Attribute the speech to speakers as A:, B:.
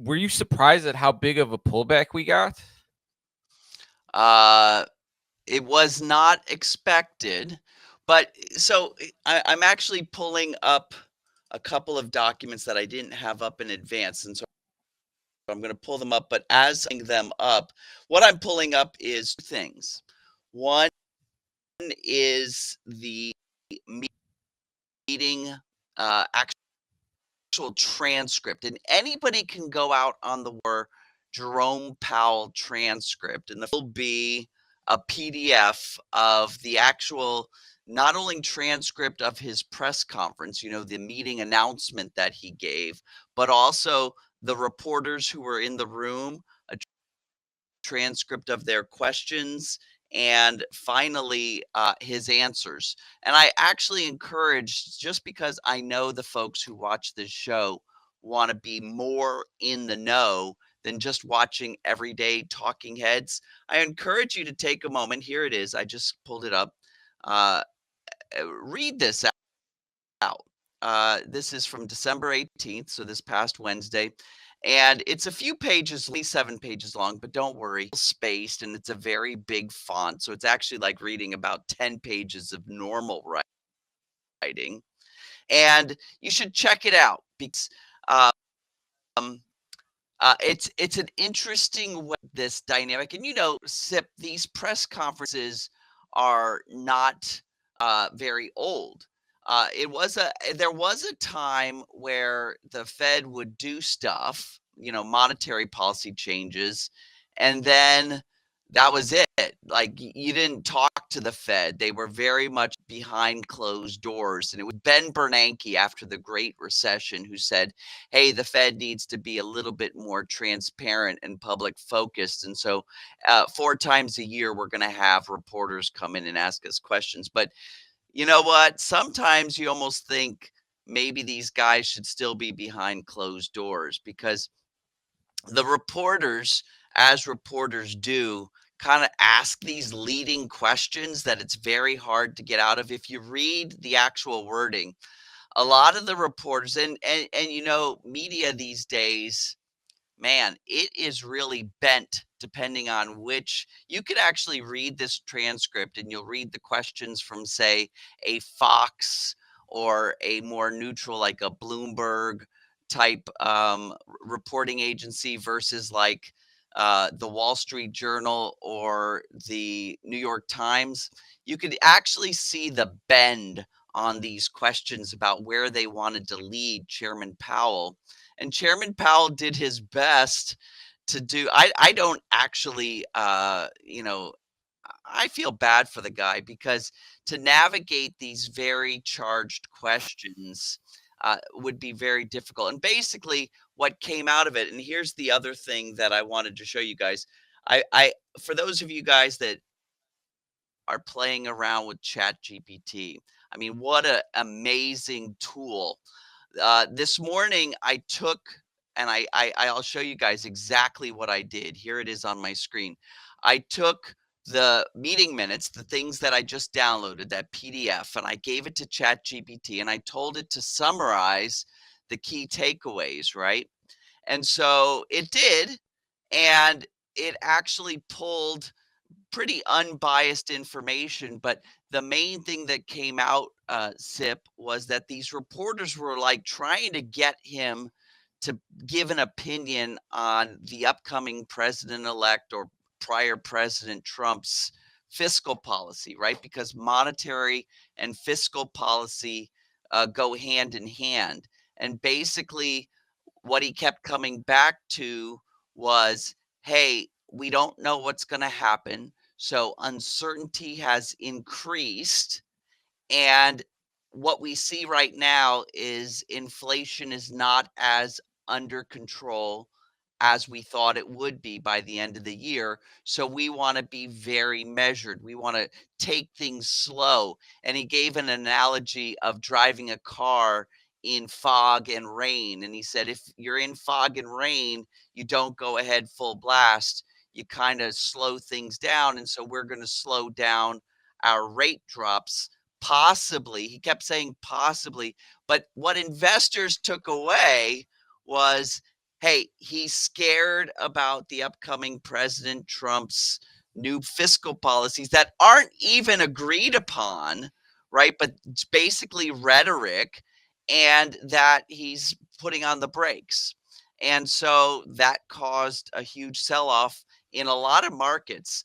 A: were you surprised at how big of a pullback we got?
B: Uh, it was not expected, but I'm actually pulling up a couple of documents that I didn't have up in advance, and so I'm going to pull them up. But as I'm pulling them up, what I'm pulling up is two things. One is the meeting actual transcript, and anybody can go out on the Jerome Powell transcript, and there will be a PDF of the actual not only transcript of his press conference, the meeting announcement that he gave, but also the reporters who were in the room, a transcript of their questions, and finally his answers. And I actually encourage, just because I know the folks who watch this show want to be more in the know than just watching everyday talking heads, I encourage you to take a moment. Here it is. I just pulled it up. Uh, Read this out. This is from December 18th, so this past Wednesday. And it's a few pages, only 7 pages long, but don't worry, it's spaced and it's a very big font. So it's actually like reading about 10 pages of normal writing. And you should check it out because um, it's an interesting way, this dynamic. And SIP, these press conferences are not very old. There was a time where the Fed would do stuff, monetary policy changes, and then that was it. Like you didn't talk to the Fed. They were very much behind closed doors. And it was Ben Bernanke after the Great Recession who said, hey, the Fed needs to be a little bit more transparent and public focused. And so 4 times a year, we're going to have reporters come in and ask us questions. But you know what? Sometimes you almost think maybe these guys should still be behind closed doors because the reporters, as reporters do, kind of ask these leading questions that it's very hard to get out of. If you read the actual wording, a lot of the reporters and media these days, man, it is really bent depending on which. You could actually read this transcript and you'll read the questions from, say, a Fox or a more neutral, like a Bloomberg type reporting agency versus like the Wall Street Journal or the New York Times. You could actually see the bend on these questions about where they wanted to lead Chairman Powell. And Chairman Powell did his best to do. I don't actually, I feel bad for the guy because to navigate these very charged questions would be very difficult. And basically, what came out of it, and here's the other thing that I wanted to show you guys. I For those of you guys that are playing around with Chat GPT, I mean, what an amazing tool. This morning, I took, and I'll show you guys exactly what I did. Here it is on my screen. I took the meeting minutes, the things that I just downloaded, that PDF, and I gave it to ChatGPT, and I told it to summarize the key takeaways, right? And so it did, and it actually pulled pretty unbiased information. But the main thing that came out, SIP, was that these reporters were like trying to get him to give an opinion on the upcoming president elect or prior President Trump's fiscal policy, right? Because monetary and fiscal policy go hand in hand. And basically, what he kept coming back to was, hey, we don't know what's going to happen. So uncertainty has increased. And what we see right now is inflation is not as under control as we thought it would be by the end of the year. So we want to be very measured. We want to take things slow. And he gave an analogy of driving a car in fog and rain. And he said, if you're in fog and rain, you don't go ahead full blast. You kind of slow things down. And so we're going to slow down our rate drops. Possibly, he kept saying possibly, but what investors took away was hey, he's scared about the upcoming President Trump's new fiscal policies that aren't even agreed upon, right? But it's basically rhetoric, and that he's putting on the brakes. And so that caused a huge sell off in a lot of markets.